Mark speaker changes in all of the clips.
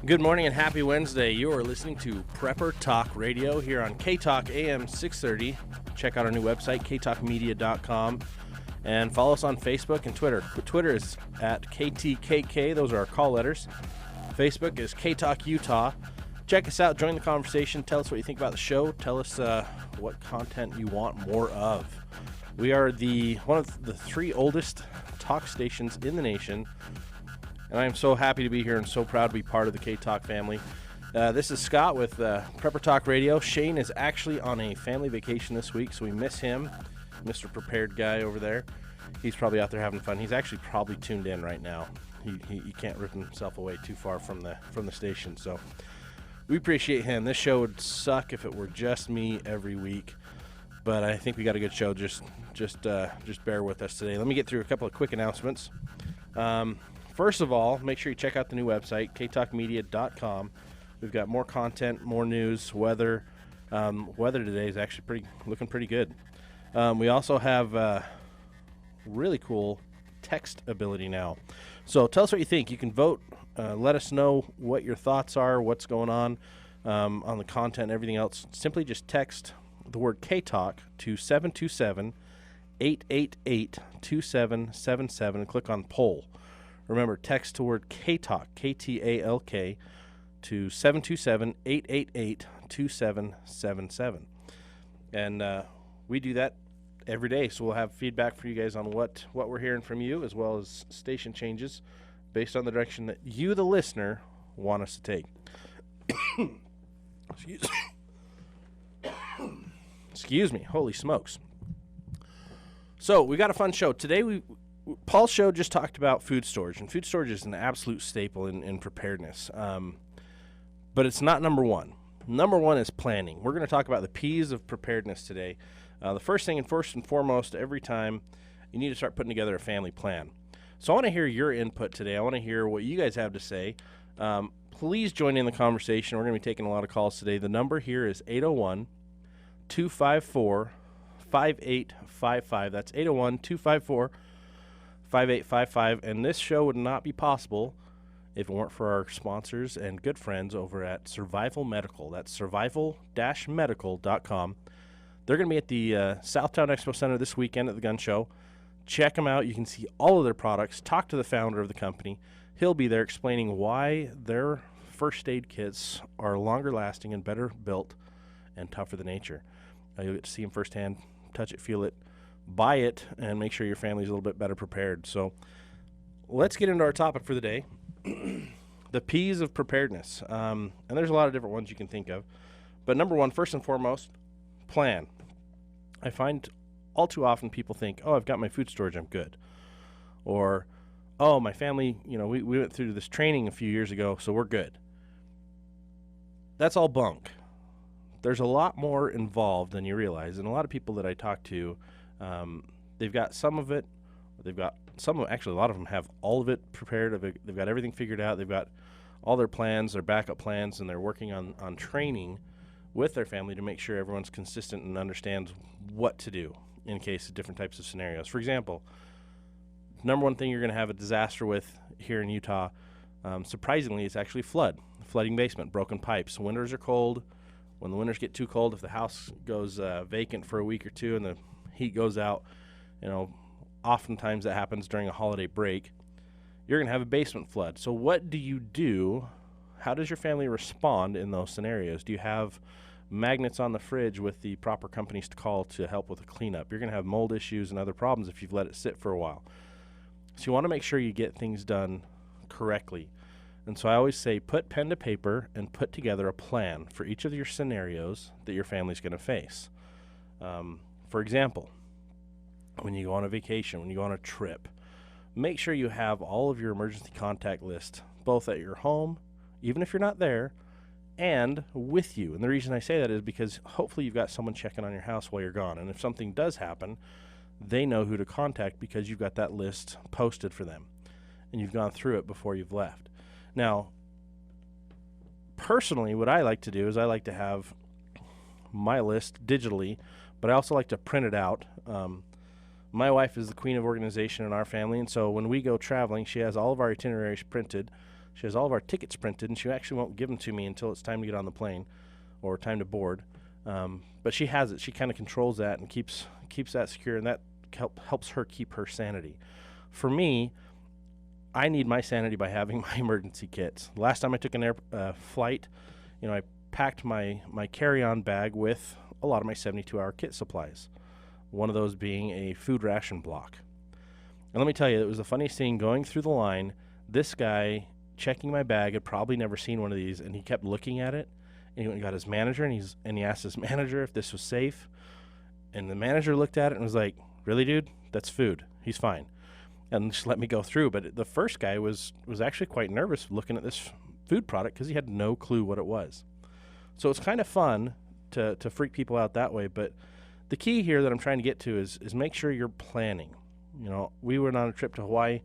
Speaker 1: Good morning and happy Wednesday. You are listening to Prepper Talk Radio here on K-Talk AM 630. Check out our new website, ktalkmedia.com, and follow us on Facebook and Twitter. Twitter is at KTKK. Those are our call letters. Facebook is K-Talk Utah. Check us out. Join the conversation. Tell us what you think about the show. Tell us what content you want more of. We are one of the three oldest talk stations in the nation. And I am so happy to be here and so proud to be part of the K-Talk family. This is Scott with Prepper Talk Radio. Shane is actually on a family vacation this week, so we miss him, Mr. Prepared guy over there. He's probably out there having fun. He's actually probably tuned in right now. He can't rip himself away too far from the station, so we appreciate him. This show would suck if it were just me every week, but I think we got a good show. Just bear with us today. Let me get through a couple of quick announcements. First of all, make sure you check out the new website, ktalkmedia.com. We've got more content, more news, weather. Weather today is actually looking pretty good. We also have really cool text ability now. So tell us what you think. You can vote. Let us know what your thoughts are, what's going on the content and everything else. Simply just text the word K-Talk to 727-888-2777 and click on poll. Remember, text the word K-Talk, K-T-A-L-K, to 727-888-2777. And we do that every day, so we'll have feedback for you guys on what we're hearing from you, as well as station changes based on the direction that you, the listener, want us to take. Excuse me. Holy smokes. So we got a fun show. Today Paul's show just talked about food storage, and food storage is an absolute staple in preparedness. But it's not number one. Number one is planning. We're going to talk about the P's of preparedness today. The first thing and first and foremost, every time, you need to start putting together a family plan. So I want to hear your input today. I want to hear what you guys have to say. Please join in the conversation. We're going to be taking a lot of calls today. The number here is 801-254-5855. That's 801-254-5855, and this show would not be possible if it weren't for our sponsors and good friends over at Survival Medical. That's survival-medical.com. They're going to be at the Southtown Expo Center this weekend at the gun show. Check them out. You can see all of their products. Talk to the founder of the company. He'll be there explaining why their first aid kits are longer lasting and better built and tougher than nature. You'll get to see them firsthand, touch it, feel it, buy it, and make sure your family's a little bit better prepared. So let's get into our topic for the day, the P's of preparedness. And there's a lot of different ones you can think of. But number one, first and foremost, plan. I find all too often people think, oh, I've got my food storage, I'm good. Or, oh, my family, we went through this training a few years ago, so we're good. That's all bunk. There's a lot more involved than you realize. And a lot of people that I talk to, they've got some of it. They've got some of actually a lot of them have all of it prepared. They've got everything figured out. They've got all their plans, their backup plans, and they're working on training with their family to make sure everyone's consistent and understands what to do in case of different types of scenarios. For example, number one thing you're going to have a disaster with here in Utah, surprisingly, is actually flooding basement, broken pipes. Winters are cold. When the winters get too cold, if the house goes vacant for a week or two and the heat goes out, oftentimes that happens during a holiday break, you're going to have a basement flood. So what do you do? How does your family respond in those scenarios? Do you have magnets on the fridge with the proper companies to call to help with the cleanup? You're going to have mold issues and other problems if you've let it sit for a while. So you want to make sure you get things done correctly. And so I always say put pen to paper and put together a plan for each of your scenarios that your family's going to face. For example, when you go on a vacation, when you go on a trip, make sure you have all of your emergency contact list, both at your home, even if you're not there, and with you. And the reason I say that is because hopefully you've got someone checking on your house while you're gone. And if something does happen, they know who to contact because you've got that list posted for them. And you've gone through it before you've left. Now, personally, what I like to do is I like to have my list digitally, but I also like to print it out. My wife is the queen of organization in our family, and so when we go traveling, she has all of our itineraries printed. She has all of our tickets printed, and she actually won't give them to me until it's time to get on the plane or time to board. But she has it. She kind of controls that and keeps that secure, and that helps her keep her sanity. For me, I need my sanity by having my emergency kits. The last time I took an flight, I packed my carry-on bag with a lot of my 72-hour kit supplies, one of those being a food ration block. And let me tell you, it was the funniest thing going through the line. This guy checking my bag had probably never seen one of these, and he kept looking at it, and he went and got his manager, and he asked his manager if this was safe, and the manager looked at it and was like, "Really, dude? That's food. He's fine." And just let me go through. But the first guy was actually quite nervous looking at this food product because he had no clue what it was. So it's kind of fun to freak people out that way. But the key here that I'm trying to get to is make sure you're planning. We went on a trip to Hawaii.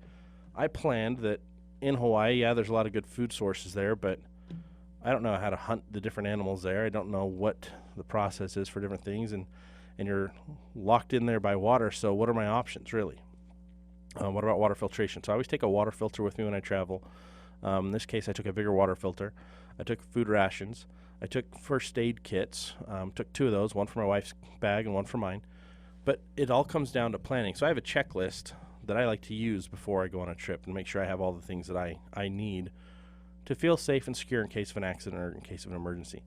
Speaker 1: I planned that in Hawaii, yeah, there's a lot of good food sources there, but I don't know how to hunt the different animals there. I don't know what the process is for different things, and you're locked in there by water. So what are my options, really? What about water filtration? So I always take a water filter with me when I travel. In this case, I took a bigger water filter. I took food rations. I took first aid kits. Took 2 of those, one for my wife's bag and one for mine. But it all comes down to planning. So I have a checklist that I like to use before I go on a trip and make sure I have all the things that I need to feel safe and secure in case of an accident or in case of an emergency.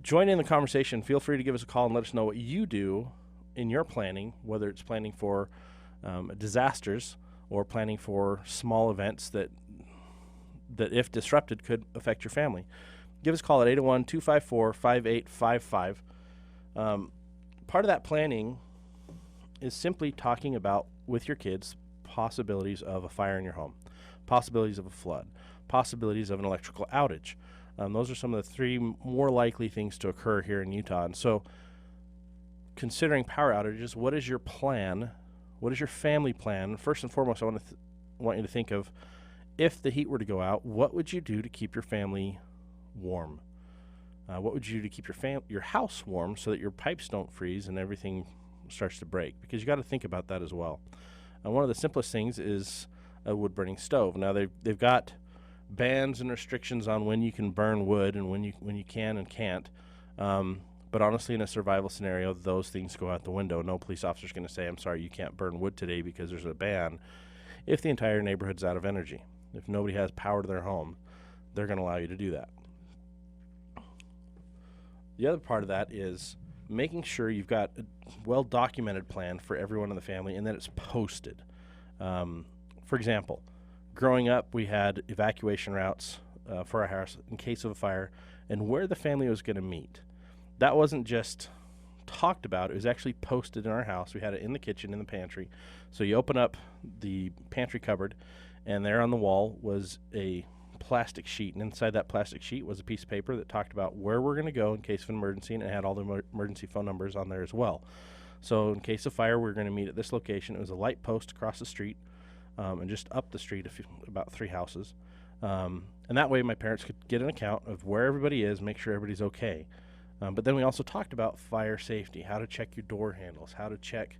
Speaker 1: Join in the conversation. Feel free to give us a call and let us know what you do in your planning, whether it's planning for disasters or planning for small events that if disrupted could affect your family. Give us a call at 801-254-5855. Part of that planning is simply talking about with your kids possibilities of a fire in your home, possibilities of a flood, possibilities of an electrical outage. Those are some of the 3 more likely things to occur here in Utah. And so considering power outages, what is your plan? What is your family plan? First and foremost, I want you to think of, if the heat were to go out, what would you do to keep your family warm? What would you do to keep your house warm so that your pipes don't freeze and everything starts to break? Because you got to think about that as well. One of the simplest things is a wood-burning stove. Now they've got bans and restrictions on when you can burn wood and when you can and can't. But honestly, in a survival scenario, those things go out the window. No police officer's going to say, "I'm sorry, you can't burn wood today because there's a ban," if the entire neighborhood's out of energy. If nobody has power to their home, they're going to allow you to do that. The other part of that is making sure you've got a well-documented plan for everyone in the family and that it's posted. For example, growing up, we had evacuation routes for our house in case of a fire and where the family was going to meet. That wasn't just talked about. It was actually posted in our house. We had it in the kitchen, in the pantry. So you open up the pantry cupboard, and there on the wall was a plastic sheet, and inside that plastic sheet was a piece of paper that talked about where we're going to go in case of an emergency, and it had all the emergency phone numbers on there as well. So in case of fire, we're going to meet at this location. It was a light post across the street, and just up the street about 3 houses. And that way my parents could get an account of where everybody is, make sure everybody's okay. But then we also talked about fire safety, how to check your door handles, how to check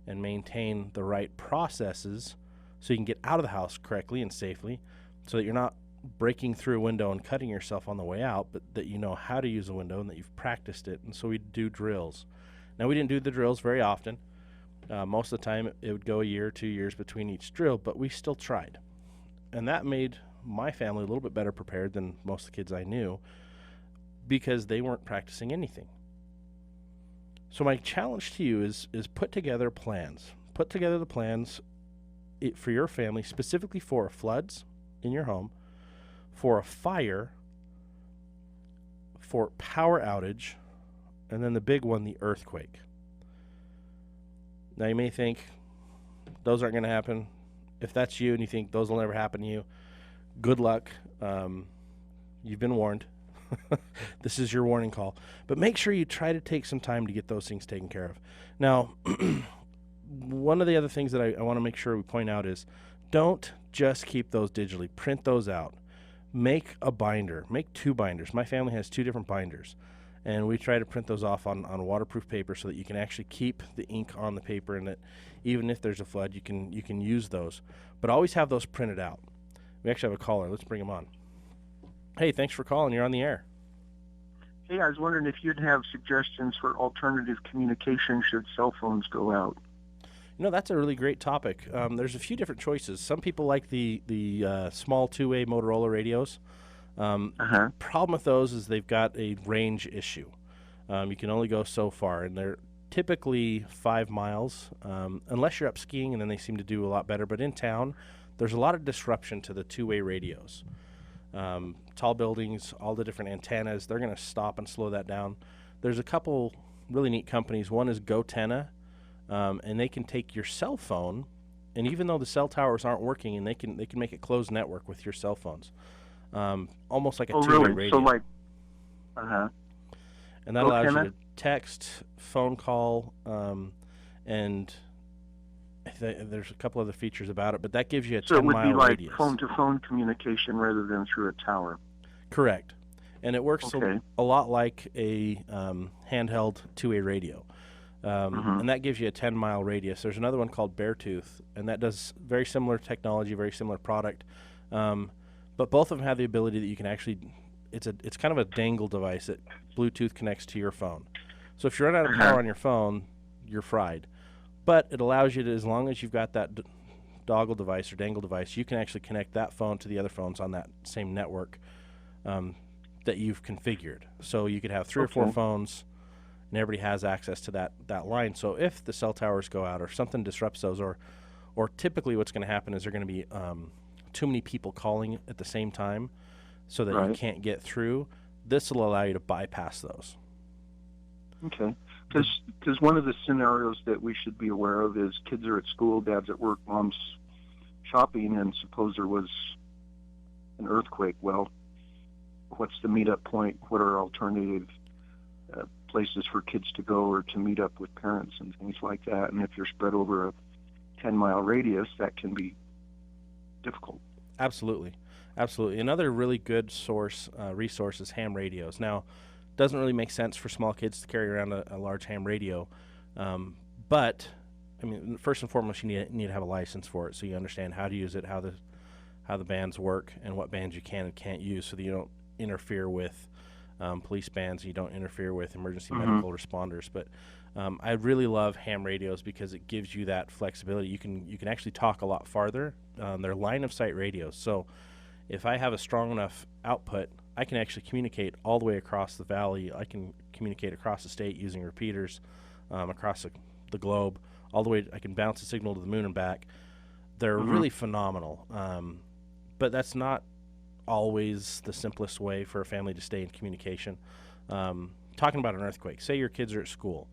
Speaker 1: and maintain the right processes so you can get out of the house correctly and safely, so that you're not breaking through a window and cutting yourself on the way out, but that you know how to use the window and that you've practiced it. And so we do drills. Now, we didn't do the drills very often. Most of the time it would go a year, 2 years between each drill, but we still tried. And that made my family a little bit better prepared than most of the kids I knew, because they weren't practicing anything. So my challenge to you is put together plans. Put together the plans for your family, specifically for floods in your home, for a fire, for power outage, and then the big one, the earthquake. Now you may think those aren't going to happen. If that's you and you think those will never happen to you, good luck. You've been warned. This is your warning call. But make sure you try to take some time to get those things taken care of. Now, one of the other things that I want to make sure we point out is, don't just keep those digitally. Print those out. Make a binder. Make 2 binders. My family has 2 different binders, and we try to print those off on waterproof paper so that you can actually keep the ink on the paper, and that even if there's a flood, you can use those. But always have those printed out. We actually have a caller. Let's bring him on. Hey, thanks for calling. You're on the air.
Speaker 2: Hey, I was wondering if you'd have suggestions for alternative communication should cell phones go out.
Speaker 1: That's a really great topic. There's a few different choices. Some people like the small two-way Motorola radios. Problem with those is they've got a range issue. You can only go so far, and they're typically 5 miles, unless you're up skiing, and then they seem to do a lot better. But in town, there's a lot of disruption to the two-way radios. Tall buildings, all the different antennas, they're going to stop and slow that down. There's a couple really neat companies. One is GoTenna, and they can take your cell phone, and even though the cell towers aren't working, and they can make a closed network with your cell phones, almost like a two-way radio.
Speaker 2: So like,
Speaker 1: and that allows you to text, phone call, and there's a couple other features about it, but that gives you a 10-mile radius.
Speaker 2: So it would be like phone-to-phone communication rather than through a tower.
Speaker 1: Correct. And it works a lot like a handheld two-way radio. And that gives you a 10-mile radius. There's another one called Beartooth, and that does very similar technology, very similar product. But both of them have the ability that you can actually, it's kind of a dangle device that Bluetooth connects to your phone. So if you run out of power on your phone, you're fried. But it allows you to, as long as you've got that doggle device or dangle device, you can actually connect that phone to the other phones on that same network that you've configured. So you could have 3 or 4 phones, and everybody has access to that line. So if the cell towers go out or something disrupts those, or typically what's going to happen is there are going to be too many people calling at the same time so that you can't get through. This will allow you to bypass those.
Speaker 2: Okay. Because one of the scenarios that we should be aware of is kids are at school, dad's at work, mom's shopping, and suppose there was an earthquake. Well, what's the meetup point? What are alternative places for kids to go or to meet up with parents and things like that? And if you're spread over a 10-mile radius, that can be difficult.
Speaker 1: Absolutely. Another really good resource is ham radios. Now, doesn't really make sense for small kids to carry around a large ham radio, but I mean, first and foremost, you need to have a license for it, so you understand how to use it, how the bands work, and what bands you can and can't use, so that you don't interfere with police bands, you don't interfere with emergency medical responders. But I really love ham radios because it gives you that flexibility. You can actually talk a lot farther. They're line of sight radios, so if I have a strong enough output, I can actually communicate all the way across the valley. I can communicate across the state using repeaters, across the globe, all the way. I can bounce a signal to the moon and back. They're really phenomenal, but that's not always the simplest way for a family to stay in communication. Talking about an earthquake, say your kids are at school,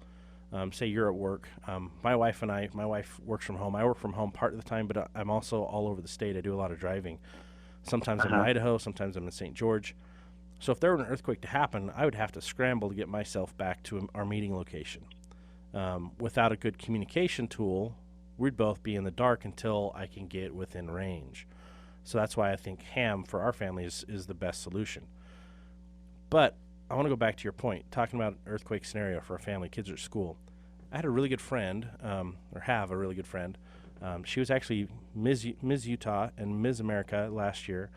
Speaker 1: say you're at work. My wife works from home. I work from home part of the time, but I'm also all over the state. I do a lot of driving. Sometimes I'm in Idaho, sometimes I'm in St. George. So if there were an earthquake to happen, I would have to scramble to get myself back to our meeting location. Without a good communication tool, we'd both be in the dark until I can get within range. So that's why I think ham for our family is the best solution. But I want to go back to your point, talking about an earthquake scenario for a family, kids are at school. I had a really good friend, or have a really good friend. She was actually Ms. Utah and Ms. America last year.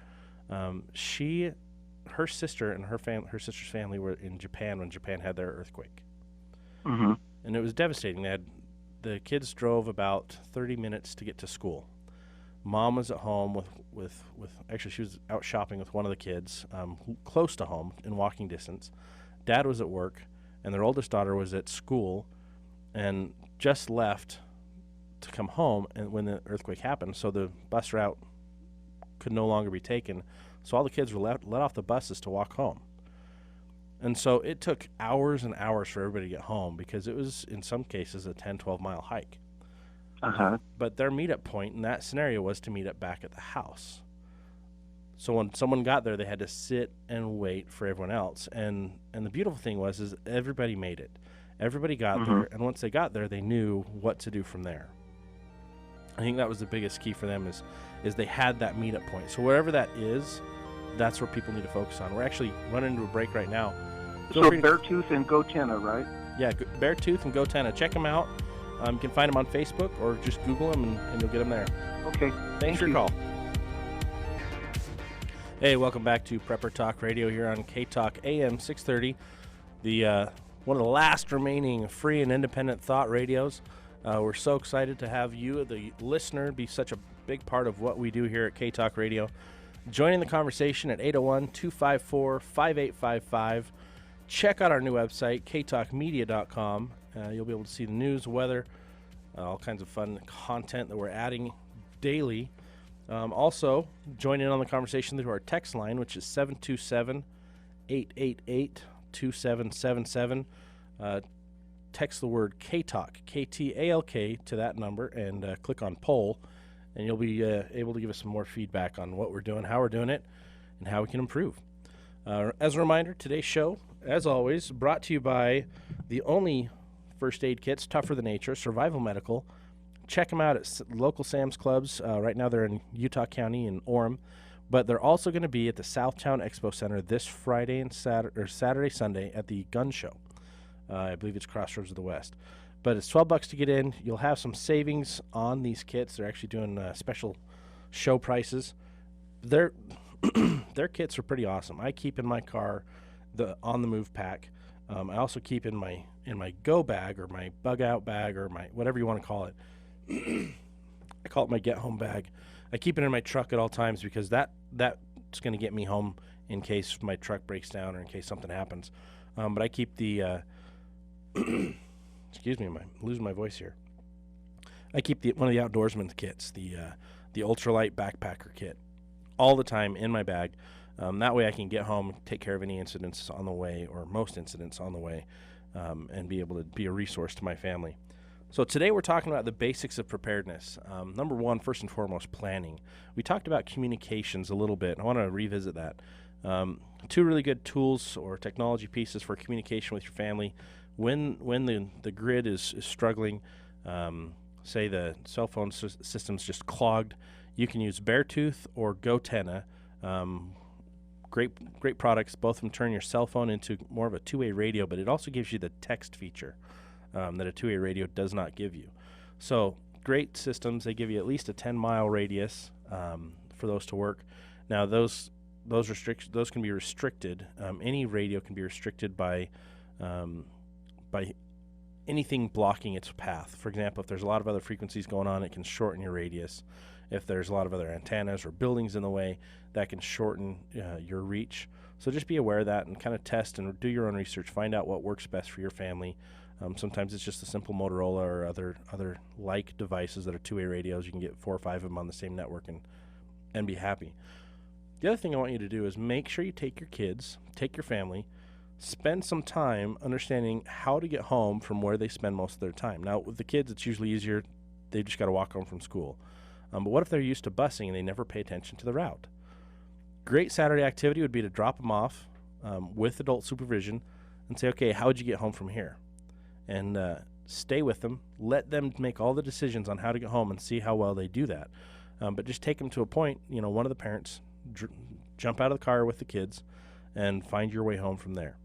Speaker 1: Her sister and her sister's family were in Japan when Japan had their earthquake. And it was devastating. The kids drove about 30 minutes to get to school. Mom was at home with actually she was out shopping with one of the kids, close to home in walking distance. Dad was at work, and their oldest daughter was at school and just left to come home and when the earthquake happened, so the bus route could no longer be taken. So all the kids were let off the buses to walk home. And so it took hours and hours for everybody to get home because it was, in some cases, a 10, 12-mile hike. But their meetup point in that scenario was to meet up back at the house. So when someone got there, they had to sit and wait for everyone else. And the beautiful thing is everybody made it. Everybody got there, and once they got there, they knew what to do from there. I think that was the biggest key for them is they had that meetup point. So wherever that is, that's where people need to focus on. We're actually running into a break right now.
Speaker 2: So Beartooth and GoTenna, right?
Speaker 1: Yeah, Beartooth and GoTenna. Check them out. You can find them on Facebook or just Google them and you'll get them there.
Speaker 2: Okay.
Speaker 1: Thanks for your call. Hey, welcome back to Prepper Talk Radio here on K-Talk AM 630, the one of the last remaining free and independent thought radios. We're so excited to have you, the listener, be such a big part of what we do here at K-Talk Radio. Joining the conversation at 801-254-5855. Check out our new website, ktalkmedia.com. You'll be able to see the news, weather, all kinds of fun content that we're adding daily. Also, join in on the conversation through our text line, which is 727-888-2777. Text the word K-Talk, K-T-A-L-K, to that number and click on poll, and you'll be able to give us some more feedback on what we're doing, how we're doing it, and how we can improve. As a reminder, today's show, as always, brought to you by the only first aid kits tougher than nature, Survival Medical. Check them out at local Sam's Clubs. Right now they're in Utah County in Orem, but they're also going to be at the Southtown Expo Center this Friday and Saturday, Sunday at the gun show. I believe it's Crossroads of the West. But it's $12 to get in. You'll have some savings on these kits. They're actually doing special show prices. Their kits are pretty awesome. I keep in my car the on the move pack. I also keep in my go bag or my bug out bag or my whatever you want to call it. I call it my get home bag. I keep it in my truck at all times because that's going to get me home in case my truck breaks down or in case something happens. But I keep the excuse me, I'm losing my voice here. I keep one of the outdoorsman's kits, the ultralight backpacker kit, all the time in my bag. That way I can get home, take care of any incidents on the way or most incidents on the way, and be able to be a resource to my family. So today we're talking about the basics of preparedness. Number one, first and foremost, planning. We talked about communications a little bit, and I want to revisit that. Two really good tools or technology pieces for communication with your family. When the grid is struggling, say the cell phone system's just clogged, you can use Beartooth or Gotenna. Great products. Both of them turn your cell phone into more of a two-way radio, but it also gives you the text feature that a two-way radio does not give you. So great systems. They give you at least a 10-mile radius for those to work. Now those can be restricted. Any radio can be restricted by anything blocking its path. For example, if there's a lot of other frequencies going on, it can shorten your radius. If there's a lot of other antennas or buildings in the way, that can shorten your reach. So just be aware of that and kind of test and do your own research. Find out what works best for your family. Sometimes it's just a simple Motorola or other like devices that are two-way radios. You can get 4 or 5 of them on the same network and be happy. The other thing I want you to do is make sure you take your kids, take your family, spend some time understanding how to get home from where they spend most of their time. Now, with the kids, it's usually easier. They just got to walk home from school. But what if they're used to busing and they never pay attention to the route? Great Saturday activity would be to drop them off with adult supervision and say, okay, how would you get home from here? And stay with them. Let them make all the decisions on how to get home and see how well they do that. But just take them to a point, one of the parents, jump out of the car with the kids and find your way home from there.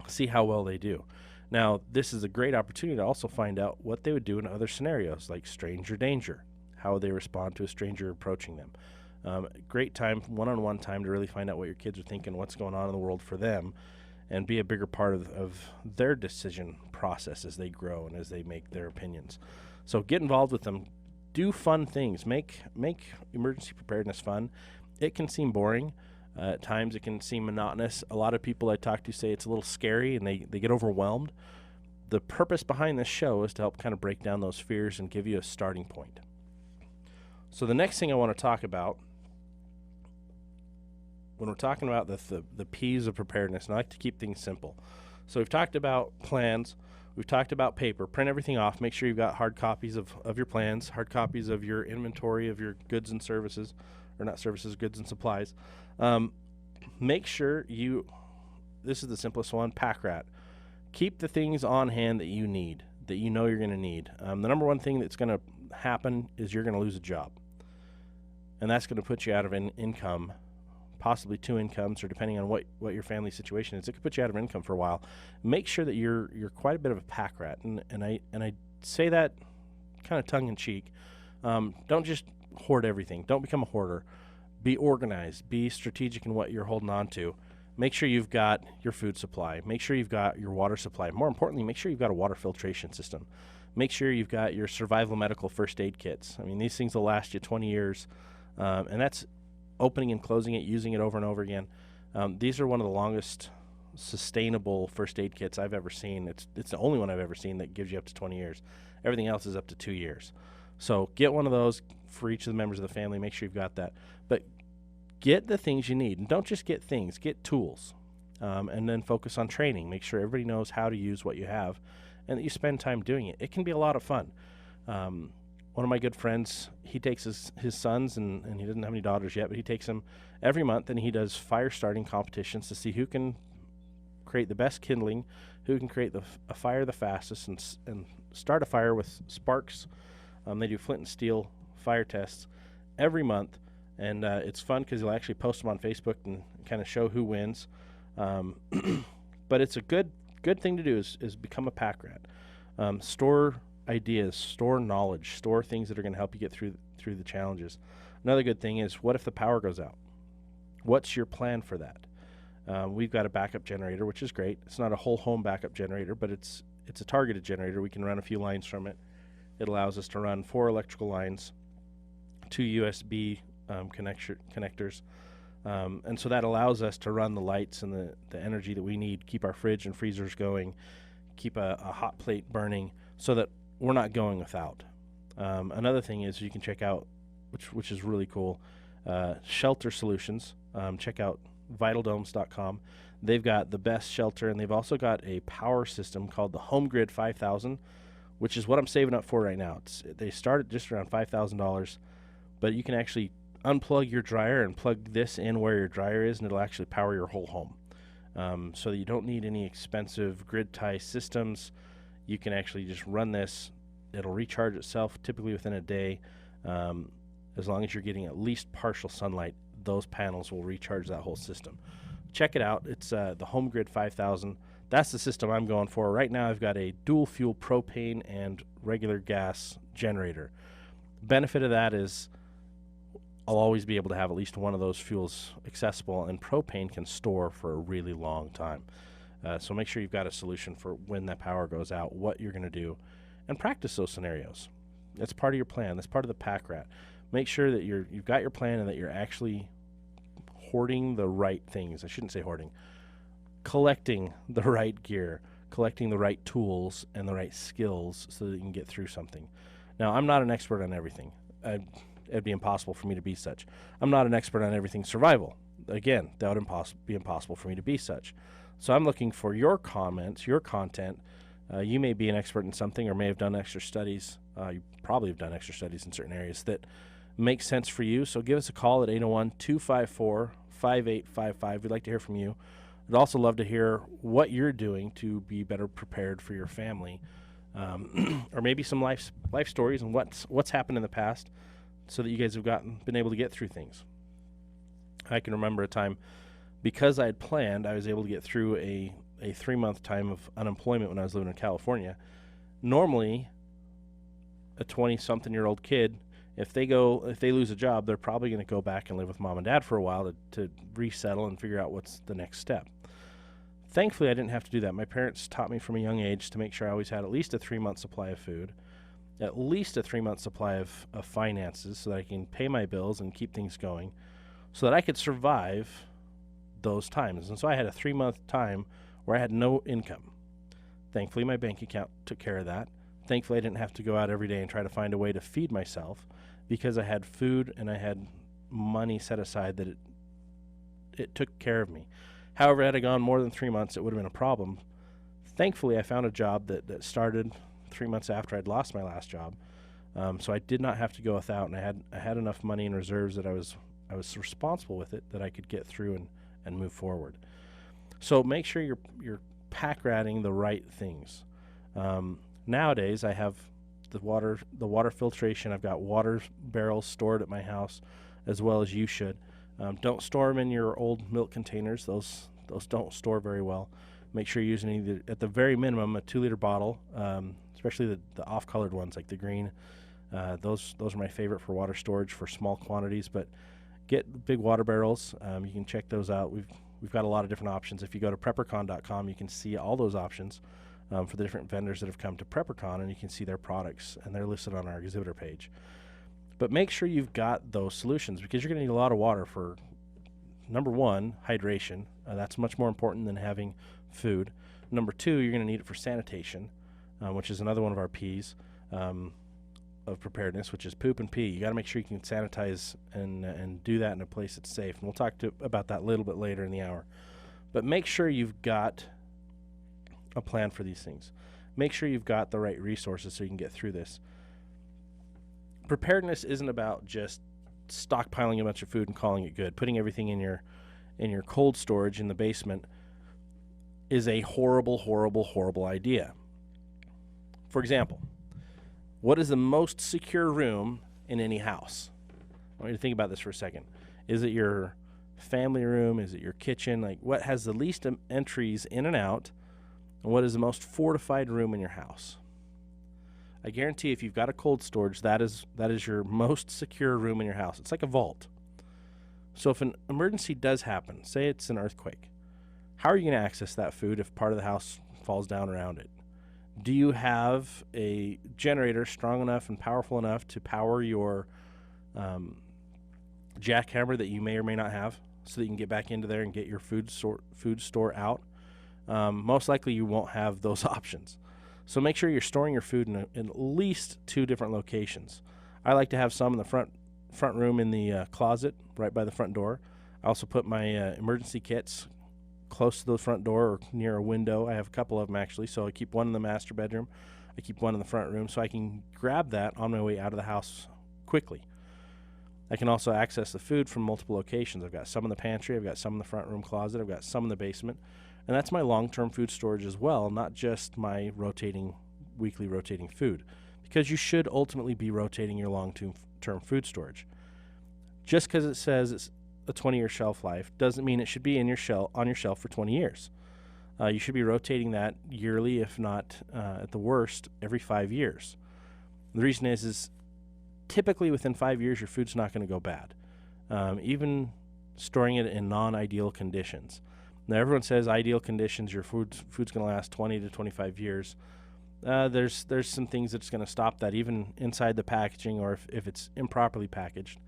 Speaker 1: See how well they do. Now, this is a great opportunity to also find out what they would do in other scenarios, like stranger danger, how they respond to a stranger approaching them. Great time, one-on-one time to really find out what your kids are thinking, what's going on in the world for them, and be a bigger part of their decision process as they grow and as they make their opinions. So get involved with them. Do fun things. Make emergency preparedness fun. It can seem boring. At times it can seem monotonous. A lot of people I talk to say it's a little scary and they get overwhelmed. The purpose behind this show is to help kind of break down those fears and give you a starting point. So the next thing I want to talk about, when we're talking about the P's of preparedness, and I like to keep things simple. So we've talked about plans. We've talked about paper. Print everything off. Make sure you've got hard copies of your plans, hard copies of your inventory of your goods and services, or not services, goods and supplies. Make sure this is the simplest one, pack rat. Keep the things on hand that you need, that you know you're going to need. The number one thing that's going to happen is you're going to lose a job. And that's going to put you out of income, possibly 2 incomes, or depending on what your family situation is, it could put you out of income for a while. Make sure that you're quite a bit of a pack rat. And I say that kind of tongue in cheek. Don't just hoard everything. Don't become a hoarder. Be organized. Be strategic in what you're holding on to. Make sure you've got your food supply. Make sure you've got your water supply. More importantly, make sure you've got a water filtration system. Make sure you've got your survival medical first aid kits. I mean, these things will last you 20 years, and that's opening and closing it, using it over and over again. These are one of the longest sustainable first aid kits I've ever seen. It's the only one I've ever seen that gives you up to 20 years. Everything else is up to 2 years. So get one of those for each of the members of the family. Make sure you've got that. But get the things you need. And don't just get things. Get tools. And then focus on training. Make sure everybody knows how to use what you have and that you spend time doing it. It can be a lot of fun. One of my good friends, he takes his sons, and he doesn't have any daughters yet, but he takes them every month, and he does fire starting competitions to see who can create the best kindling, who can create a fire the fastest, and start a fire with sparks. They do flint and steel fire tests every month, and it's fun because he'll actually post them on Facebook and kind of show who wins. But it's a good thing to do is become a pack rat. Store ideas, store knowledge, store things that are going to help you get through the challenges. Another good thing is, what if the power goes out? What's your plan for that? We've got a backup generator, which is great. It's not a whole home backup generator, but it's a targeted generator. We can run a few lines from it. It allows us to run 4 electrical lines, 2 USB connectors, and so that allows us to run the lights and the energy that we need, keep our fridge and freezers going, keep a hot plate burning, so that we're not going without. Another thing is, you can check out, which is really cool, shelter solutions. Check out vitaldomes.com. They've got the best shelter, and they've also got a power system called the HomeGrid 5000, which is what I'm saving up for right now. They start at just around $5,000, but you can actually unplug your dryer and plug this in where your dryer is, and it'll actually power your whole home. So that you don't need any expensive grid tie systems. You can actually just run this. It'll recharge itself typically within a day. As long as you're getting at least partial sunlight, those panels will recharge that whole system. Check it out. It's the HomeGrid 5000. That's the system I'm going for. Right now I've got a dual fuel propane and regular gas generator. Benefit of that is I'll always be able to have at least one of those fuels accessible, and propane can store for a really long time. So make sure you've got a solution for when that power goes out, what you're going to do, and practice those scenarios. That's part of your plan. That's part of the pack rat. Make sure that you've got your plan and that you're actually hoarding the right things. I shouldn't say hoarding. Collecting the right gear, collecting the right tools and the right skills so that you can get through something. Now, I'm not an expert on everything. It'd be impossible for me to be such. I'm not an expert on everything survival. Again, that would be impossible for me to be such. So I'm looking for your comments, your content. You may be an expert in something or may have done extra studies. You probably have done extra studies in certain areas that make sense for you. So give us a call at 801-254-5855. We'd like to hear from you. I'd also love to hear what you're doing to be better prepared for your family, or maybe some life stories and what's happened in the past, so that you guys have been able to get through things. I can remember a time, because I had planned, I was able to get through a 3-month time of unemployment when I was living in California. Normally, a 20-something-year-old kid, if they lose a job, they're probably going to go back and live with mom and dad for a while to resettle and figure out what's the next step. Thankfully, I didn't have to do that. My parents taught me from a young age to make sure I always had at least a 3-month supply of food, at least a 3-month supply of finances, so that I can pay my bills and keep things going, so that I could survive those times. And so I had a 3-month time where I had no income. Thankfully, my bank account took care of that. Thankfully, I didn't have to go out every day and try to find a way to feed myself, because I had food and I had money set aside that it took care of me. However, had I gone more than 3 months, it would have been a problem. Thankfully, I found a job that started 3 months after I'd lost my last job, so I did not have to go without, and I had enough money in reserves that I was responsible with it, that I could get through and move forward. So make sure you're pack ratting the right things. Nowadays, I have the water filtration. I've got water barrels stored at my house, as well as you should. Don't store them in your old milk containers. Those don't store very well. Make sure you're using either, at the very minimum, a 2-liter bottle, especially the off-colored ones like the green. Those are my favorite for water storage for small quantities. But Get big water barrels. You can check those out. We've got a lot of different options. If you go to PrepperCon.com, you can see all those options for the different vendors that have come to PrepperCon, and you can see their products, and they're listed on our exhibitor page. But make sure you've got those solutions, because you're going to need a lot of water for, number one, hydration. That's much more important than having food. Number two, you're going to need it for sanitation, which is another one of our P's of preparedness, which is poop and pee. You got to make sure you can sanitize and do that in a place that's safe. And we'll talk about that a little bit later in the hour. But make sure you've got a plan for these things. Make sure you've got the right resources so you can get through this. Preparedness isn't about just stockpiling a bunch of food and calling it good. Putting everything in your cold storage in the basement is a horrible, horrible, horrible idea. For example, what is the most secure room in any house? I want you to think about this for a second. Is it your family room? Is it your kitchen? Like, what has the least entries in and out? And what is the most fortified room in your house? I guarantee if you've got a cold storage, that is your most secure room in your house. It's like a vault. So if an emergency does happen, say it's an earthquake, how are you going to access that food if part of the house falls down around it? Do you have a generator strong enough and powerful enough to power your jackhammer that you may or may not have, so that you can get back into there and get your food store out? Most likely you won't have those options. So make sure you're storing your food in at least 2 different locations. I like to have some in the front room in the closet right by the front door. I also put my emergency kits close to the front door or near a window. I have a couple of them actually, so I keep one in the master bedroom. I keep one in the front room so I can grab that on my way out of the house quickly. I can also access the food from multiple locations. I've got some in the pantry, I've got some in the front room closet, I've got some in the basement. And that's my long-term food storage as well, not just my weekly rotating food, because you should ultimately be rotating your long-term food storage. Just because it says it's a 20-year shelf life doesn't mean it should be on your shelf for 20 years. You should be rotating that yearly, if not at the worst, every 5 years. The reason is typically within 5 years your food's not going to go bad, even storing it in non-ideal conditions. Now, everyone says ideal conditions, your food's going to last 20 to 25 years. There's some things that's going to stop that, even inside the packaging, or if it's improperly packaged.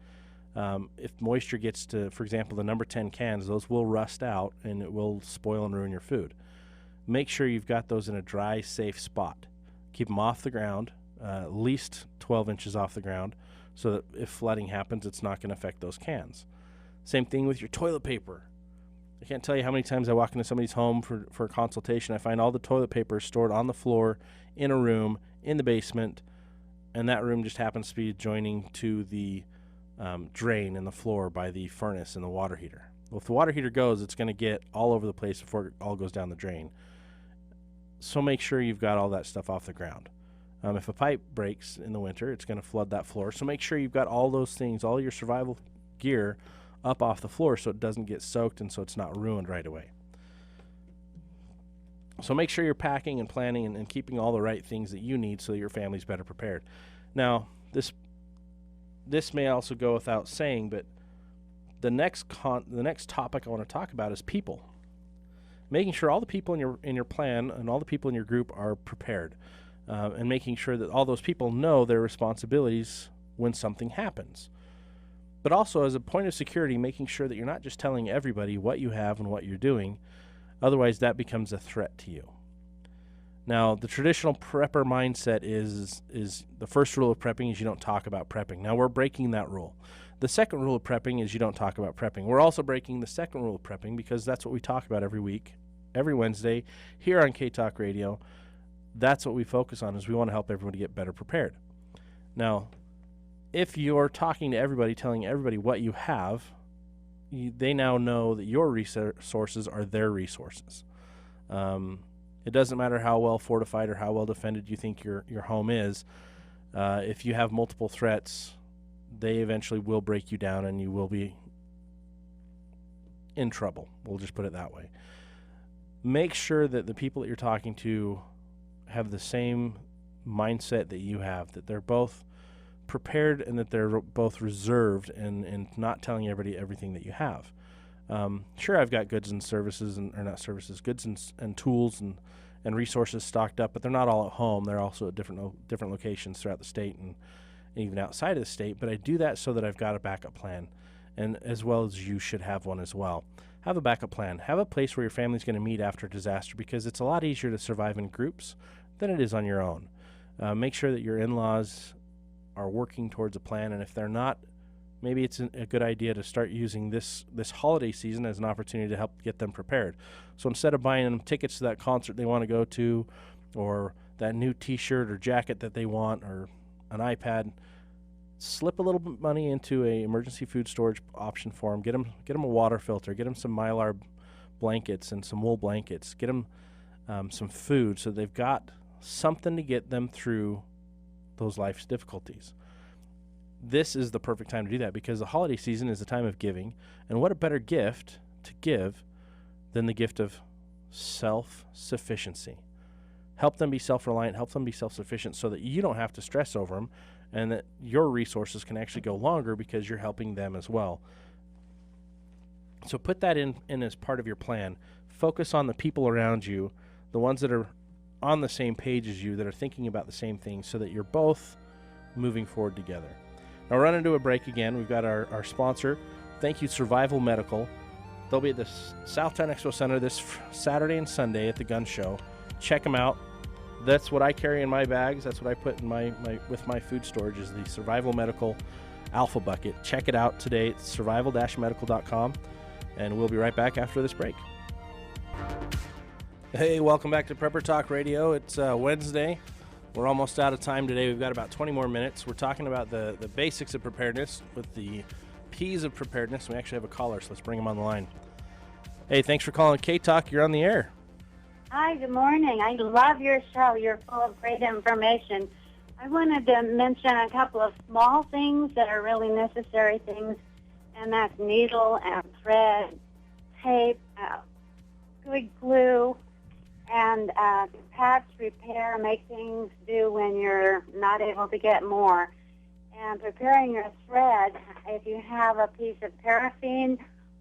Speaker 1: If moisture gets to, for example, the number 10 cans, those will rust out and it will spoil and ruin your food. Make sure you've got those in a dry, safe spot. Keep them off the ground, at least 12 inches off the ground, so that if flooding happens, it's not going to affect those cans. Same thing with your toilet paper. I can't tell you how many times I walk into somebody's home for a consultation. I find all the toilet paper stored on the floor in a room in the basement, and that room just happens to be adjoining to the drain in the floor by the furnace and the water heater. Well, if the water heater goes, it's going to get all over the place before it all goes down the drain. So make sure you've got all that stuff off the ground. If a pipe breaks in the winter, it's going to flood that floor. So make sure you've got all those things, all your survival gear, up off the floor so it doesn't get soaked and so it's not ruined right away. So make sure you're packing and planning and keeping all the right things that you need so that your family's better prepared. Now, this may also go without saying, but the next topic I want to talk about is people. Making sure all the people in your plan and all the people in your group are prepared, and making sure that all those people know their responsibilities when something happens. But also, as a point of security, making sure that you're not just telling everybody what you have and what you're doing. Otherwise, that becomes a threat to you. Now, the traditional prepper mindset is the first rule of prepping is you don't talk about prepping. Now, we're breaking that rule. The second rule of prepping is you don't talk about prepping. We're also breaking the second rule of prepping because that's what we talk about every week, every Wednesday, here on K-Talk Radio. That's what we focus on, is we want to help everyone to get better prepared. Now, if you're talking to everybody, telling everybody what you have, they now know that your resources are their resources. It doesn't matter how well fortified or how well defended you think your home is. If you have multiple threats, they eventually will break you down and you will be in trouble. We'll just put it that way. Make sure that the people that you're talking to have the same mindset that you have, that they're both prepared and that they're both reserved and not telling everybody everything that you have. Sure, I've got goods and services, goods and tools and resources stocked up, but they're not all at home. They're also at different locations throughout the state and even outside of the state. But I do that so that I've got a backup plan, and as well as you should have one as well. Have a backup plan. Have a place where your family's going to meet after a disaster, because it's a lot easier to survive in groups than it is on your own. Make sure that your in-laws are working towards a plan, and if they're not, maybe it's a good idea to start using this holiday season as an opportunity to help get them prepared. So instead of buying them tickets to that concert they want to go to, or that new T-shirt or jacket that they want, or an iPad, slip a little bit of money into a emergency food storage option for them. Get them a water filter. Get them some Mylar blankets and some wool blankets. Get them some food so they've got something to get them through those life's difficulties. This is the perfect time to do that, because the holiday season is a time of giving, and what a better gift to give than the gift of self-sufficiency. Help them be self-reliant, help them be self-sufficient so that you don't have to stress over them, and that your resources can actually go longer because you're helping them as well. So put that in as part of your plan. Focus on the people around you, the ones that are on the same page as you, that are thinking about the same things, so that you're both moving forward together. Now, run into a break again. We've got our sponsor. Thank you, Survival Medical. They'll be at the Southtown Expo Center this Saturday and Sunday at the gun show. Check them out. That's what I carry in my bags. That's what I put in with my food storage, is the Survival Medical Alpha Bucket. Check it out today at survival-medical.com, and we'll be right back after this break. Hey, welcome back to Prepper Talk Radio. It's Wednesday. We're almost out of time today. We've got about 20 more minutes. We're talking about the basics of preparedness with the P's of preparedness. We actually have a caller, so let's bring him on the line. Hey, thanks for calling K-Talk. You're on the air.
Speaker 3: Hi, good morning. I love your show. You're full of great information. I wanted to mention a couple of small things that are really necessary things, and that's needle and thread, tape, good glue, and patch, repair, make things do when you're not able to get more. And preparing your thread, if you have a piece of paraffin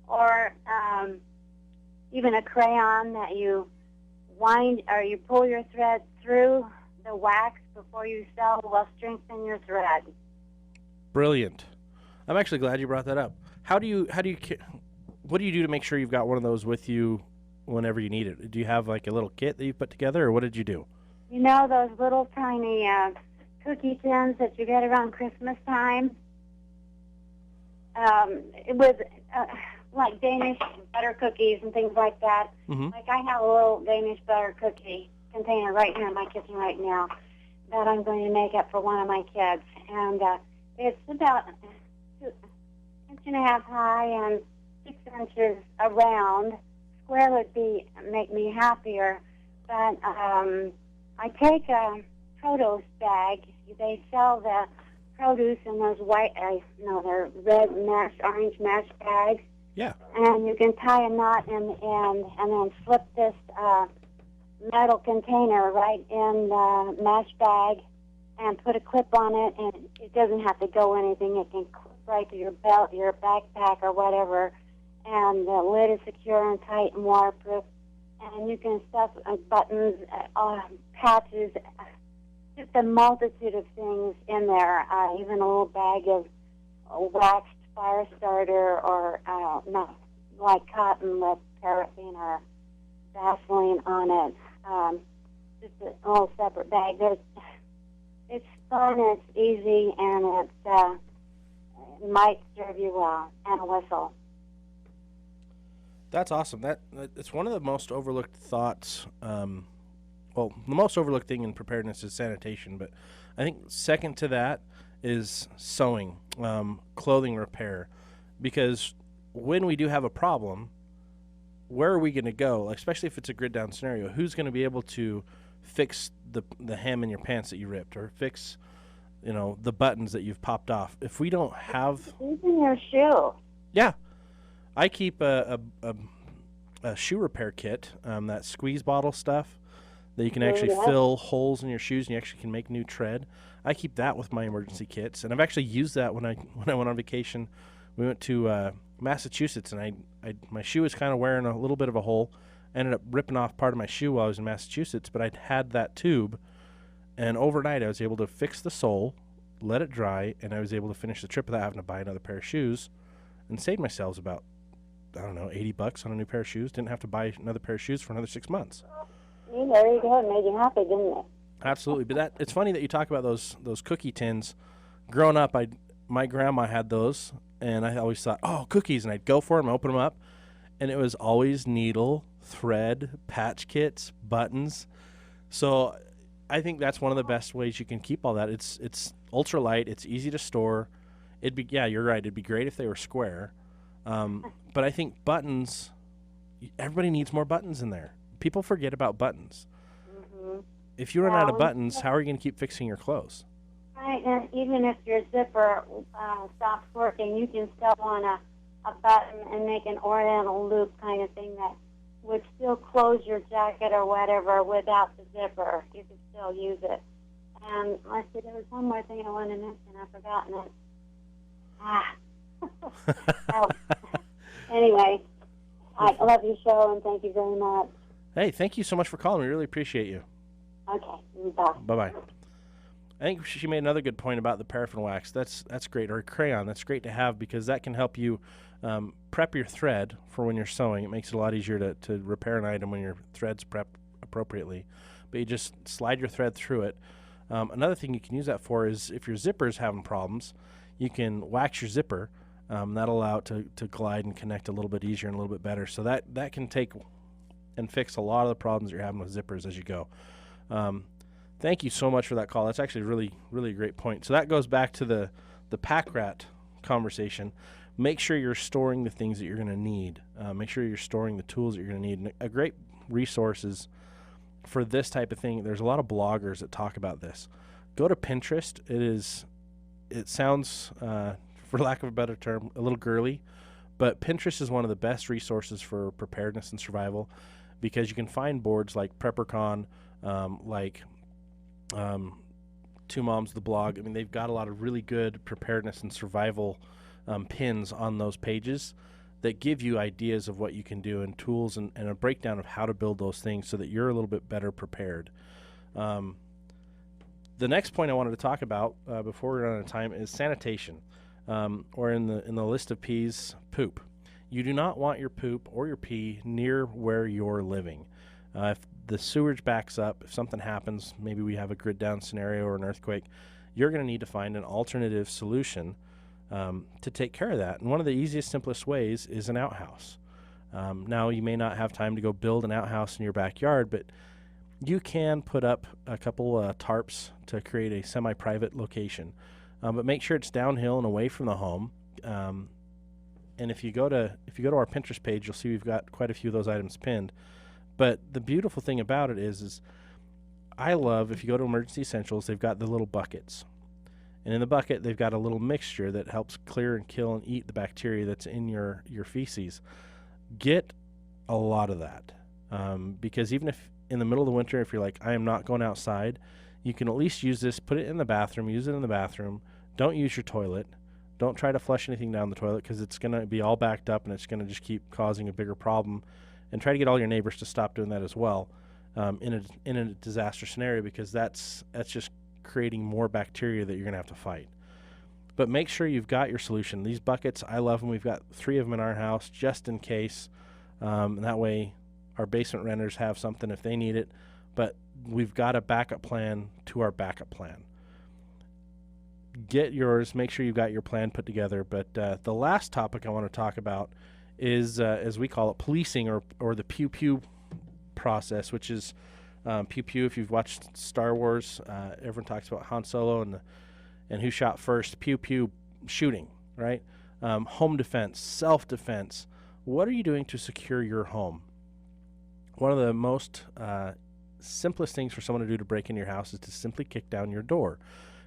Speaker 3: or even a crayon that you wind or you pull your thread through the wax before you sew, will strengthen your thread.
Speaker 1: Brilliant. I'm actually glad you brought that up. What do you do to make sure you've got one of those with you whenever you need it? Do you have like a little kit that you put together, or what did you do?
Speaker 3: You know those little tiny cookie tins that you get around Christmas time? It was like Danish butter cookies and things like that. Mm-hmm. Like I have a little Danish butter cookie container right here in my kitchen right now that I'm going to make up for one of my kids. And it's about 1.5 inches high and 6 inches around. Square would make me happier, but I take a produce bag. They sell the produce in those they're red mesh, orange mesh bags.
Speaker 1: Yeah.
Speaker 3: And you can tie a knot in the end and then slip this metal container right in the mesh bag and put a clip on it, and it doesn't have to go anything. It can clip right to your belt, your backpack, or whatever. And the lid is secure and tight and waterproof. And you can stuff buttons, patches, just a multitude of things in there. Even a little bag of waxed fire starter, or not like cotton with paraffin or Vaseline on it. Just a little separate bag. It's fun, it's easy, and it might serve you well. And a whistle.
Speaker 1: That's awesome. It's one of the most overlooked thoughts. The most overlooked thing in preparedness is sanitation, but I think second to that is sewing, clothing repair, because when we do have a problem, where are we going to go? Especially if it's a grid down scenario, who's going to be able to fix the hem in your pants that you ripped, or fix, the buttons that you've popped off? If we don't have,
Speaker 3: even your shoe.
Speaker 1: Yeah. I keep a shoe repair kit, that squeeze bottle stuff that you can actually fill holes in your shoes, and you actually can make new tread. I keep that with my emergency kits, and I've actually used that when I went on vacation. We went to Massachusetts, and my shoe was kind of wearing a little bit of a hole. I ended up ripping off part of my shoe while I was in Massachusetts, but I'd had that tube, and overnight I was able to fix the sole, let it dry, and I was able to finish the trip without having to buy another pair of shoes, and saved myself about, I don't know, $80 on a new pair of shoes. Didn't have to buy another pair of shoes for another 6 months.
Speaker 3: There you go. It made you happy, didn't it?
Speaker 1: Absolutely. But it's funny that you talk about those cookie tins. Growing up, my grandma had those, and I always thought, oh, cookies, and I'd go for them, open them up, and it was always needle, thread, patch kits, buttons. So I think that's one of the best ways you can keep all that. It's ultralight. It's easy to store. You're right. It'd be great if they were square. But I think buttons, everybody needs more buttons in there. People forget about buttons. Mm-hmm. If you run out of buttons, how are you going to keep fixing your clothes?
Speaker 3: Right, and even if your zipper stops working, you can still want a button and make an oriental loop kind of thing that would still close your jacket or whatever without the zipper. You could still use it. And I said there was one more thing I wanted to mention. I've forgotten it. So, anyway, I love your show, and thank you very much.
Speaker 1: Hey, thank you so much for calling. We really appreciate you.
Speaker 3: Okay, bye.
Speaker 1: Bye-bye. I think she made another good point about the paraffin wax. That's great. Or a crayon. That's great to have because that can help you prep your thread for when you're sewing. It makes it a lot easier to repair an item when your thread's prepped appropriately. But you just slide your thread through it. Another thing you can use that for is if your zipper's having problems, you can wax your zipper. That'll allow it to glide and connect a little bit easier and a little bit better. So that can take and fix a lot of the problems you're having with zippers as you go. Thank you so much for that call. That's actually really, really a great point. So that goes back to the pack rat conversation. Make sure you're storing the things that you're going to need. Make sure you're storing the tools that you're going to need. And a great resource is for this type of thing. There's a lot of bloggers that talk about this. Go to Pinterest. It sounds, for lack of a better term, a little girly, but Pinterest is one of the best resources for preparedness and survival because you can find boards like PrepperCon, like Two Moms the blog. I mean, they've got a lot of really good preparedness and survival pins on those pages that give you ideas of what you can do and tools and a breakdown of how to build those things so that you're a little bit better prepared. The next point I wanted to talk about before we run out of time is sanitation, or in the list of P's, poop. You do not want your poop or your pee near where you're living. If the sewage backs up, if something happens, maybe we have a grid down scenario or an earthquake, you're going to need to find an alternative solution to take care of that. And one of the easiest, simplest ways is an outhouse. Now, you may not have time to go build an outhouse in your backyard, but you can put up a couple tarps to create a semi-private location. But make sure it's downhill and away from the home. And if you go to our Pinterest page, you'll see we've got quite a few of those items pinned. But the beautiful thing about it is I love, if you go to Emergency Essentials, they've got the little buckets. And in the bucket, they've got a little mixture that helps clear and kill and eat the bacteria that's in your feces. Get a lot of that. Because even if in the middle of the winter, if you're like, I am not going outside, you can at least use this, put it in the bathroom, use it in the bathroom. Don't use your toilet. Don't try to flush anything down the toilet because it's going to be all backed up and it's going to just keep causing a bigger problem. And try to get all your neighbors to stop doing that as well in a disaster scenario because that's just creating more bacteria that you're going to have to fight. But make sure you've got your solution. These buckets, I love them. We've got 3 of them in our house just in case. And that way our basement renters have something if they need it. But we've got a backup plan to our backup plan. Get yours. Make sure you've got your plan put together. But the last topic I want to talk about is, as we call it, policing or the pew-pew process, which is pew-pew. If you've watched Star Wars, everyone talks about Han Solo and who shot first. Pew-pew shooting, right? Home defense, self-defense. What are you doing to secure your home? One of the most simplest things for someone to do to break into your house is to simply kick down your door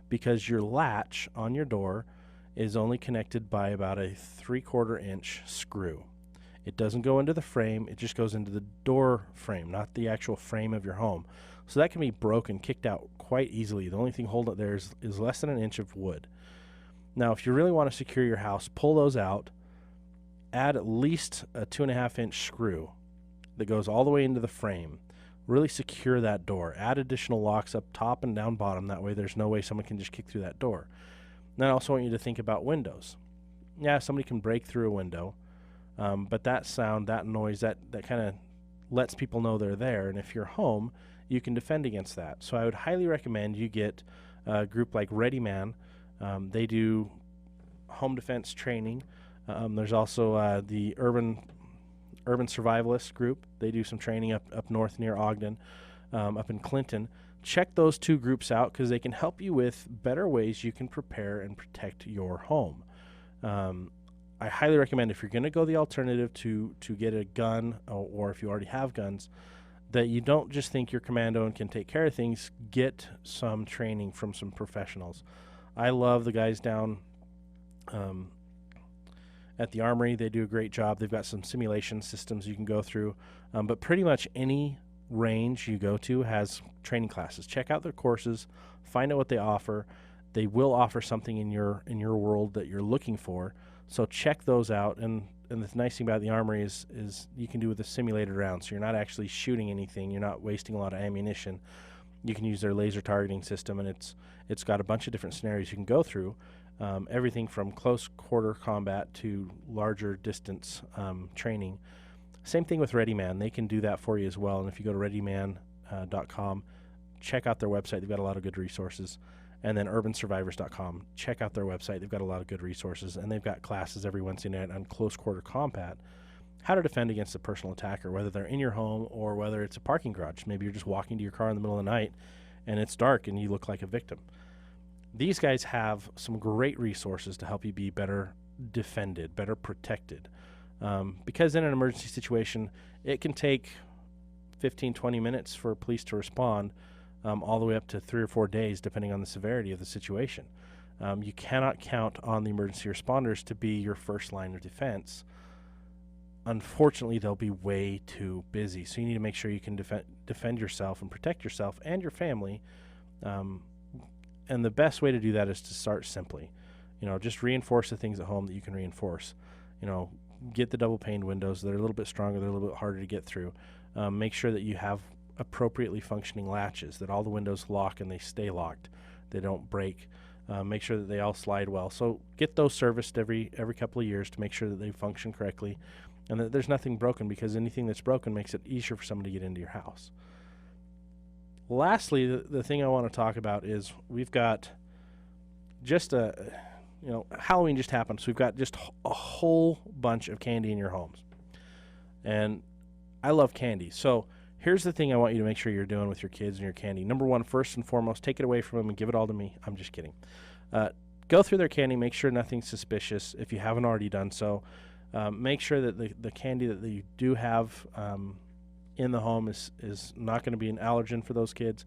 Speaker 1: because your latch on your door is only connected by about a 3/4 inch screw. It doesn't go into the frame, it just goes into the door frame, not the actual frame of your home. So that can be broken, kicked out quite easily. The only thing holding it there is less than an inch of wood. Now, if you really want to secure your house, pull those out, add at least a 2.5-inch screw that goes all the way into the frame. Really secure that door. Add additional locks up top and down bottom. That way there's no way someone can just kick through that door. And I also want you to think about windows. Yeah, somebody can break through a window, but that sound, that noise, that kind of lets people know they're there. And if you're home, you can defend against that. So I would highly recommend you get a group like Ready Man. They do home defense training. There's also the Urban Survivalist group. They do some training up north near Ogden, up in Clinton. Check those two groups out because they can help you with better ways you can prepare and protect your home. I highly recommend, if you're going to go the alternative to get a gun, or if you already have guns, that you don't just think you're commando and can take care of things. Get some training from some professionals. I love the guys down at the Armory. They do a great job. They've got some simulation systems you can go through, but pretty much any range you go to has training classes. Check out their courses, find out what they offer. They will offer something in your world that you're looking for, so check those out. And the nice thing about the Armory is you can do with a simulated round, so you're not actually shooting anything, you're not wasting a lot of ammunition. You can use their laser targeting system, and it's got a bunch of different scenarios you can go through, everything from close quarter combat to larger distance training. Same thing with Ready Man. They can do that for you as well. And if you go to readyman.com, check out their website. They've got a lot of good resources. And then urbansurvivors.com, check out their website. They've got a lot of good resources, and they've got classes every Wednesday night on close quarter combat, how to defend against a personal attacker, whether they're in your home or whether it's a parking garage. Maybe you're just walking to your car in the middle of the night and it's dark and you look like a victim. These guys have some great resources to help you be better defended, better protected. Because in an emergency situation, it can take 15, 20 minutes for police to respond, all the way up to 3 or 4 days, depending on the severity of the situation. You cannot count on the emergency responders to be your first line of defense. Unfortunately, they'll be way too busy. So you need to make sure you can defend yourself and protect yourself and your family. And the best way to do that is to start simply. Just reinforce the things at home that you can reinforce. Get the double paned windows. They're a little bit stronger. They're a little bit harder to get through. Make sure that you have appropriately functioning latches, that all the windows lock and they stay locked. They don't break. Make sure that they all slide well. So get those serviced every couple of years to make sure that they function correctly and that there's nothing broken, because anything that's broken makes it easier for someone to get into your house. Lastly, the thing I want to talk about is we've got just Halloween just happened, so we've got just a whole bunch of candy in your homes. And I love candy. So here's the thing I want you to make sure you're doing with your kids and your candy. Number one, first and foremost, take it away from them and give it all to me. I'm just kidding. Go through their candy, make sure nothing's suspicious if you haven't already done so. Make sure that the candy that you do have in the home is not going to be an allergen for those kids.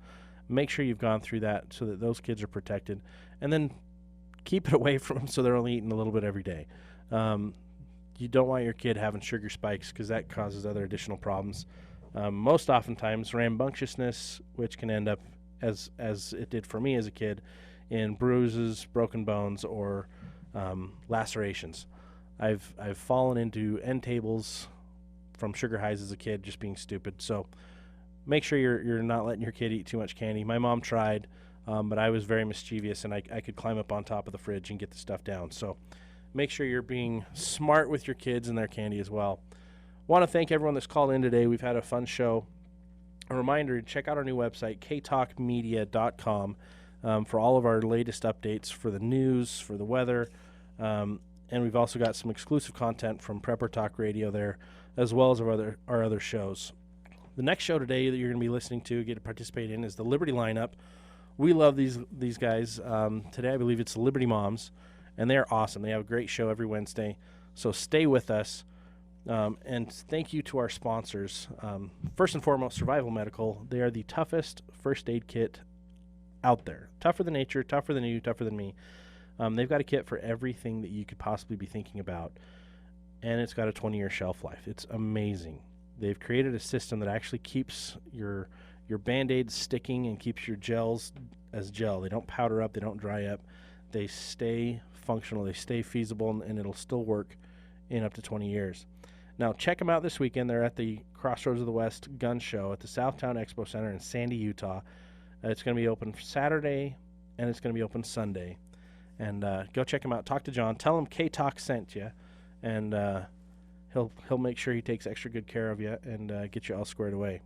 Speaker 1: Make sure you've gone through that so that those kids are protected. And then keep it away from them so they're only eating a little bit every day. You don't want your kid having sugar spikes, because that causes other additional problems. Most oftentimes rambunctiousness, which can end up, as it did for me as a kid, in bruises, broken bones, or lacerations. I've fallen into end tables from sugar highs as a kid, just being stupid. So make sure you're not letting your kid eat too much candy. My mom tried, but I was very mischievous, and I could climb up on top of the fridge and get the stuff down. So make sure you're being smart with your kids and their candy as well. Want to thank everyone that's called in today. We've had a fun show. A reminder to check out our new website, ktalkmedia.com, for all of our latest updates for the news, for the weather, and we've also got some exclusive content from Prepper Talk Radio there, as well as our other shows. The next show today that you're going to be listening to, get to participate in, is the Liberty lineup. We love these guys. Today I believe it's the Liberty Moms, and they're awesome. They have a great show every Wednesday, so stay with us. And thank you to our sponsors. First and foremost, Survival Medical. They are the toughest first aid kit out there. Tougher than nature, tougher than you, tougher than me. They've got a kit for everything that you could possibly be thinking about, and it's got a 20-year shelf life. It's amazing. They've created a system that actually keeps your your Band-Aids sticking and keeps your gels as gel. They don't powder up. They don't dry up. They stay functional. They stay feasible, and it'll still work in up to 20 years. Now, check them out this weekend. They're at the Crossroads of the West Gun Show at the Southtown Expo Center in Sandy, Utah. It's going to be open Saturday, and it's going to be open Sunday. And go check him out. Talk to John. Tell him K-Talk sent you, and he'll make sure he takes extra good care of you and get you all squared away.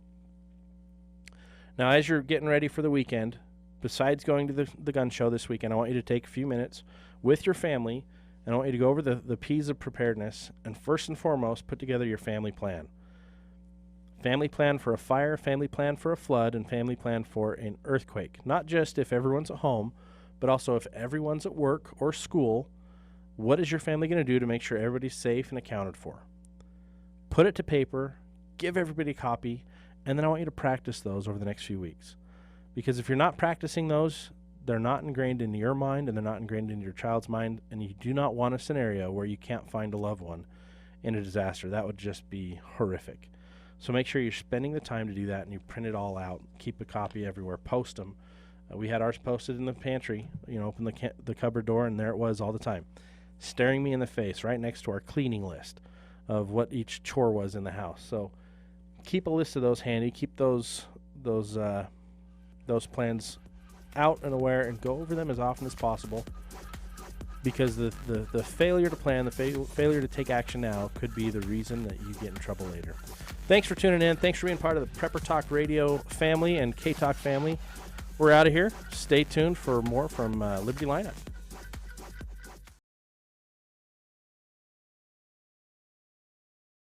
Speaker 1: Now, as you're getting ready for the weekend, besides going to the gun show this weekend, I want you to take a few minutes with your family, and I want you to go over the P's of preparedness, and first and foremost, put together your family plan. Family plan for a fire, family plan for a flood, and family plan for an earthquake. Not just if everyone's at home, but also if everyone's at work or school, what is your family going to do to make sure everybody's safe and accounted for? Put it to paper, give everybody a copy, and then I want you to practice those over the next few weeks. Because if you're not practicing those, they're not ingrained into your mind and they're not ingrained into your child's mind, and you do not want a scenario where you can't find a loved one in a disaster. That would just be horrific. So make sure you're spending the time to do that, and you print it all out. Keep a copy everywhere. Post them. We had ours posted in the pantry. Open the cupboard door, and there it was all the time, staring me in the face right next to our cleaning list of what each chore was in the house. So keep a list of those handy. Keep those plans out and aware, and go over them as often as possible, because the failure to plan, the failure to take action now could be the reason that you get in trouble later. Thanks for tuning in. Thanks for being part of the Prepper Talk Radio family and K-Talk family. We're out of here. Stay tuned for more from Liberty Lineup.